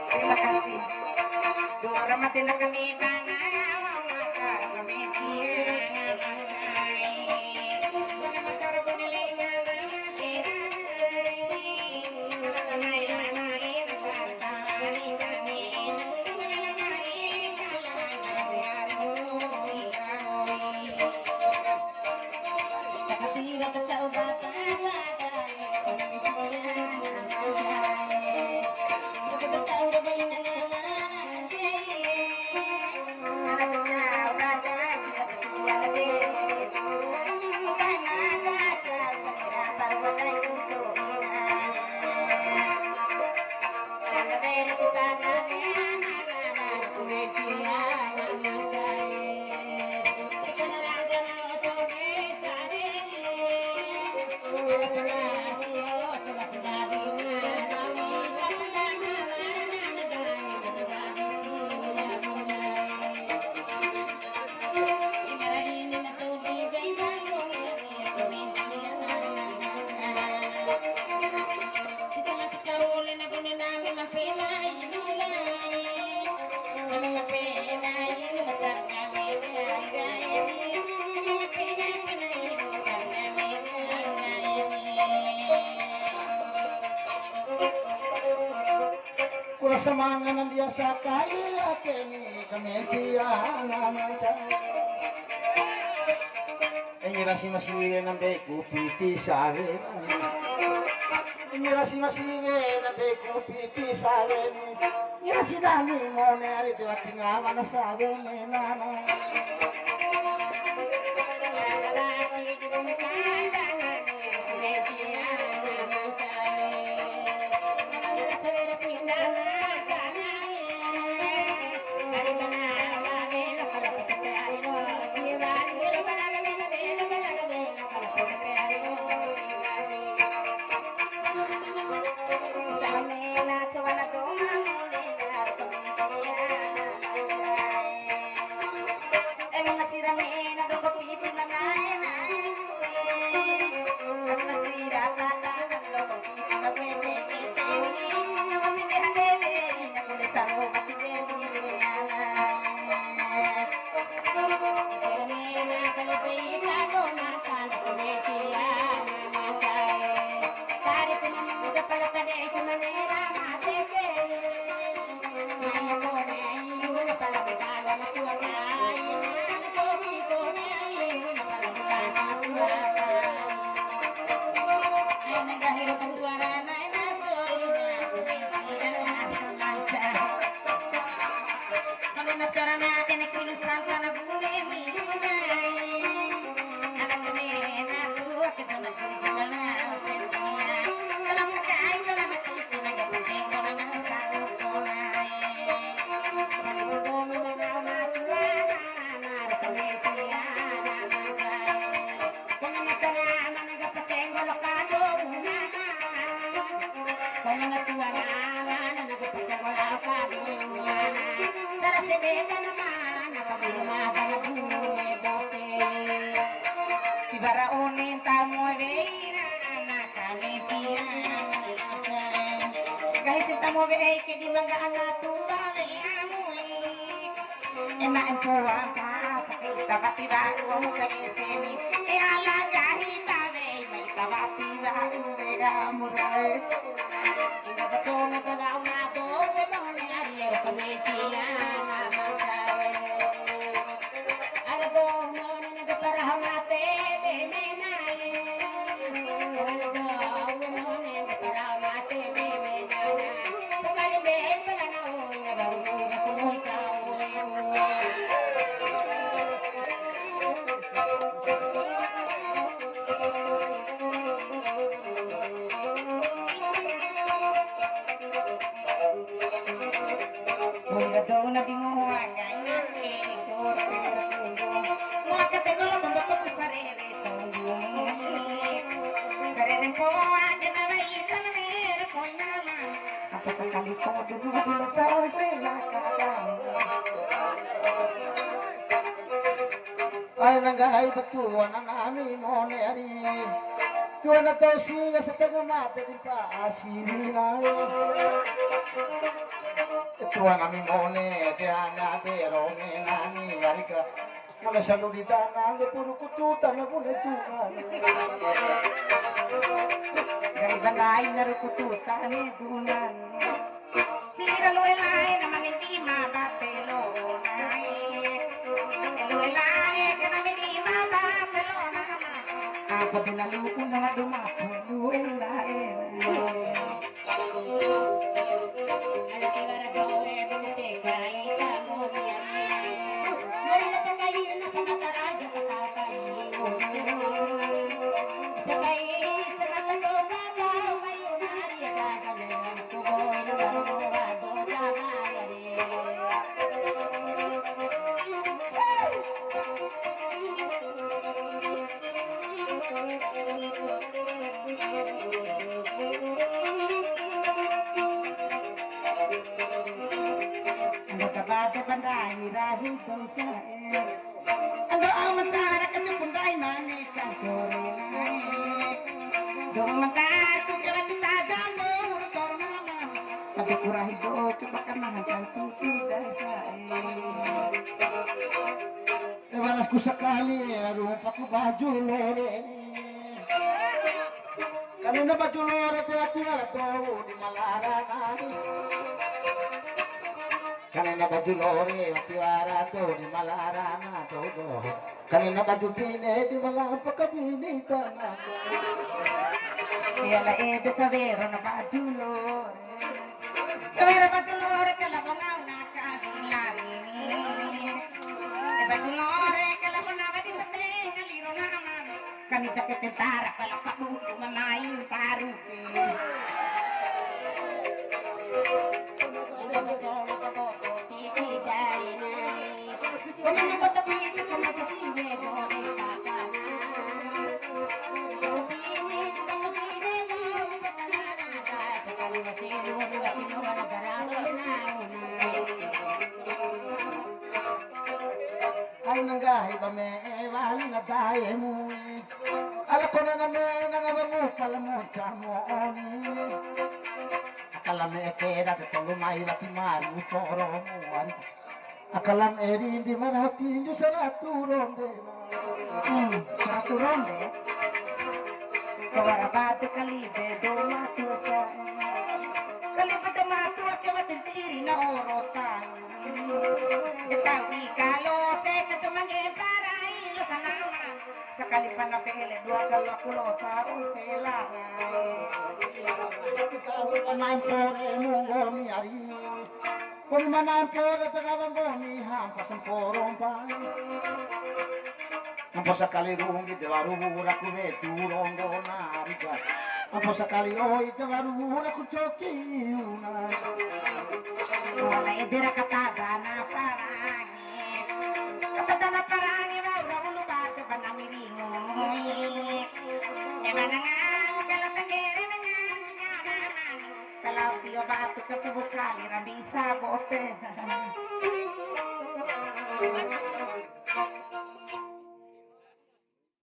Terima kasih. Dua ramatin na kami mana macar pamitian macai. Kuna macar punilingan matian. Alasanay lanay na cari kanin. Sabilanay kalay matiari ito filamoy. Takatira ka sa ubapan bagay. Pamitian macai. Kita caur bayin na Kula semanganan dia sakali akeni kemenciana macai. Engirasi masiwe nambe kupiti sawe. Engirasi masiwe nambe kupiti sawe. Engirasi dani mone ari tewa tinggal mana sawe menana. Ibaraonin tamu veira na kamitian kahit tamu vei ke di maga ana tumba veamui ena empuan ka sakit tabatiba umu ka eseni e ala gahi bave mai tabatiba umu veamurai inga bachona pala una na dinguwa kay na egor terkulo muaka tegolo pembeto sarere tunggumi sarere po aja na baitan mer poy naman apa sekali to dulu sa oi fela kadang ay nanggahay batuan ang aming moneri tuwa na to singa sa tagamata din pa asili na tuwa namin mone te anga pero nani arika mula saludita na puro kututan na punetuan dari bandai narukututan ni dunani sira lo elai naman hindi mabatelo nai elo elai kana hindi mabatelo naman apa dinaluko na dumapo lo elai rahil daw sa ano ang matara kasi punday mani kanjore nai dong matar ko kaya titada mo tor naman pagkurahi do coba kan mangan tutu dai sa balas ko sakali rupa ko baju lore kanina baju lore tira-tira to di malarana kanina baju lore tiwara to di malarana to kanina baju tine di malapa kabinita na Ela ede savero na baju lore savero baju lore kala bangau na kabilari e baju lore kala bangau di sate kaliro na man kani jaket tentara kala kadudu mamain taru ay nanggahi ba me wali na tayo mo ala ko na me nangabamu pala mo chamo oni akala me tera te tolo mai bati maru toro mo ari akala me rindi marati ndu saratu ronde saratu ronde kawara bate kalibe do matu sa kalibe do matu ke watintiri na orotan itaw di kalo se katumange parai lo sanaman sakali pa na fele dua kala kulo sa ul fela Manam pore mungomi ari kung manam pore tagawang gomi hampas ang porong pai ampo sakali rungi te warubura ku veturong donari ka ampo sakali oi te warubura ku choki una wala edera katada na parangi katada na parangi maura ulu bate panamiringo emananga kala sagere nga naman kalau tio batu ketubuh kali rabisa bote